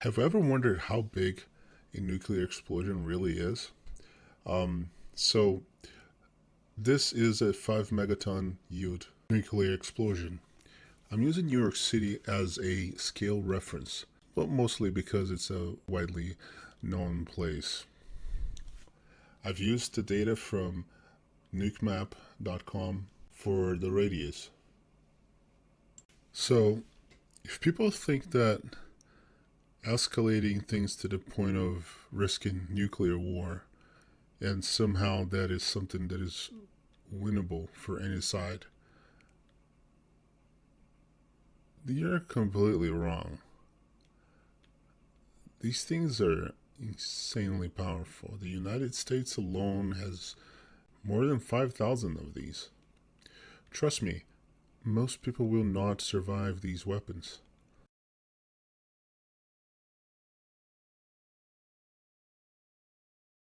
Have you ever wondered how big a nuclear explosion really is? So, this is a 5 megaton yield nuclear explosion. I'm using New York City as a scale reference, but mostly because it's a widely known place. I've used the data from nukemap.com for the radius. So, if people think that escalating things to the point of risking nuclear war, and somehow that is something that is winnable for any side, you're completely wrong. These things are insanely powerful. The United States alone has more than 5,000 of these. Trust me, most people will not survive these weapons.